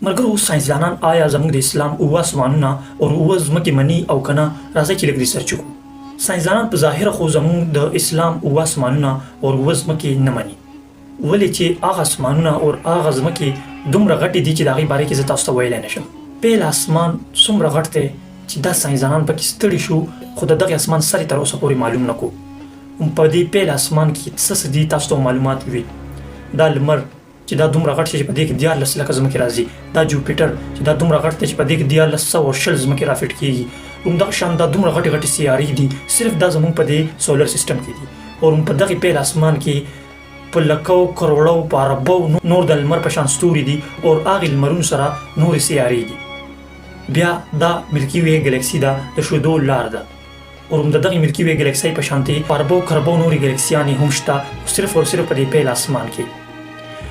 ملګرو ساينسدانان آیا زموږ د اسلام اوه اسمانونه او اوه ځمکې مني او کنه؟ راځئ چې لږ ریسرچ وکړو. ساينسدانان په ظاهره خو زموږ د اسلام اوه اسمانونه او اوه ځمکې نه مني، ولې چې هغه اسمانونه او هغه ځمکې دومره غټې دي چې د هغې باره کې زه تاسو ته ویلی نشم. پیل اسمان څومره غټ دی چې دا ساينسدانان پکې ستړي شو، خو د دغې اسمان سر یې تر اوسه پورې معلوم نه کړو. په دې پیل اسمان کې څه دي تاسو ته معلومات وي. دا لمر چې دا دومره غټ شي چې په دې کې 14 لکه ځمکې راځي، دا جوپیټر چې دا دومره غټ دی چې په دې کې 1420 ځمکې رافټ کېږي، همدغه شان دا دومره غټې غټې سیارې دي، صرف دا زموږ په دې سولر سیسټم کې دي. او په دغې پیل اسمان کې په لکو کروړو په اربو نور د لمر په شان ستوري دي او هغې لمرونو سره نورې سیارې دي. بیا دا ملکي وې ګلکسي ده، د شیدو لار ده، او د دغې ملکي وې ګلکسۍ په شانتې په اربو کربو نورې ګلکسیانې هم شته، صرف او صرف په دې پیل اسمان کې.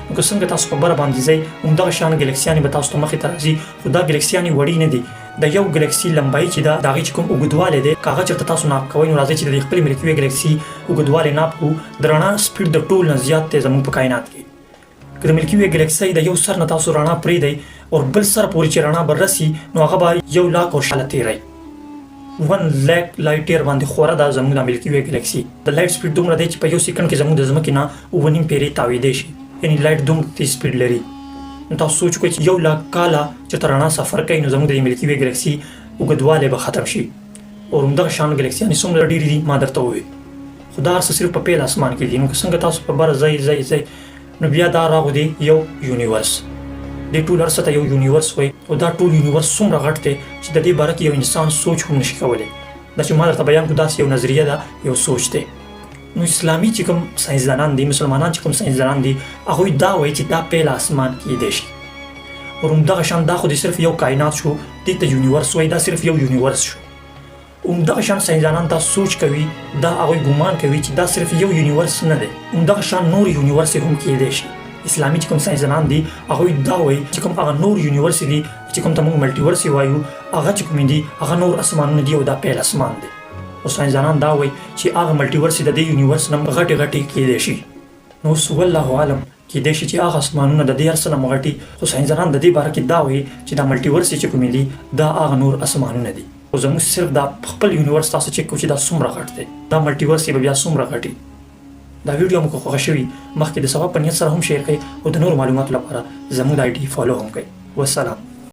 نو که څنګه تاسو په بره باندې ځئ، همدغه شان ګلکسیانې به تاسو ته مخې ته راځي، خو دا ګلکسیانې وړې نه دي. د یو ګلکسي لمبایي چې ده د هغې چې کوم اوږدوالی دی، که هغه چېرته تاسو ناپ کوئ نو راځئ چې د دې خپلې ملکي وې ګلکسي اوږدوالی ناپ کړو. د رڼا سپیډ د ټول نه زیات دی زموږ په کائنات کې. که د ملکي وې ګلکسۍ د یو سر نه تاسو رڼا پرېږدئ او بل سر پورې چې رڼا به رسي نو هغه به 1,00,000 تېروي. 1,00,000 لایټ ایر باندې خوره ده زموږ د ملکي وې ګلکسي. د لایټ سپیډ دومره دی چې په یو سیکنډ کې زموږ د ځمکې نه 9.5 پیرې تاویدی شي، یعنې لایټ دومره تیز سپیډ لري. نو تاسو سوچ وکړئ چې 1,00,000 کاله چېرته رڼا سفر کوي نو زموږ د ملکي وې ګلکسي اوږدوالی به ختم شي. او همدغه شان ګلکسیانې څومره ډېرې دي ما درته وویل، خو دا هر څه صرف په پیل اسمان کې دي. نو که څنګه تاسو په بره ځئ نو بیا دا راغلی یو یونیورس. دې ټول هر څه ته یو یونیورس وایي، او دا ټول یونیورس څومره غټ دی چې د دې باره کې یو انسان سوچ هم نشي کولی. دا چې ما درته بیان کړو داسې یو نظریه ده، یو سوچ دی. نو اسلامي چې کوم ساينسدانان دي، مسلمانان چې کوم ساينسدانان دي، هغوی دا وایي چې دا پیل اسمان کیدی شي. او همدغه شان دا خو د صرف یو کائنات شو، دې ته یونیورس وایي، دا صرف یو یونیورس شو. همدغه شان ساينسدانان دا سوچ کوي، دا هغوی ګمان کوي چې دا صرف یو یونیورس نه دی، همدغه شان نور یونیورس هم کیدی شي. اسلامي چې کوم ساينسدانان دي هغوی دا وایي چې کوم هغه نور یونیورس دي چې کوم ته موږ ملټیورس وایو، هغه چې کوم دي هغه نور اسمانونه دي او دا پیل اسمان دی. او ساينسدانان دا وایي چې هغه ملټیورس د دې یونیورس نه غټې غټې کیدی شي. نو اوس والله اعلم کیدی شي چې هغه اسمانونه د دې هر څه نه غټي، خو ساينسدانان د دې باره کې دا وایي چې دا ملټیورس چې کوم دي دا هغه نور اسمانونه دي. او زموږ صرف دا خپل یونیورس تاسو چیک کوئ چې دا څومره غټ دی، دا ملټیورس به بیا څومره غټي. دا ویډیو مو خوښه شوي مخکې د ثواب په نیت سره هم شیر کړئ او د نورو معلوماتو لپاره زموږ د آی ډي فالو هم کړئ. والسلام.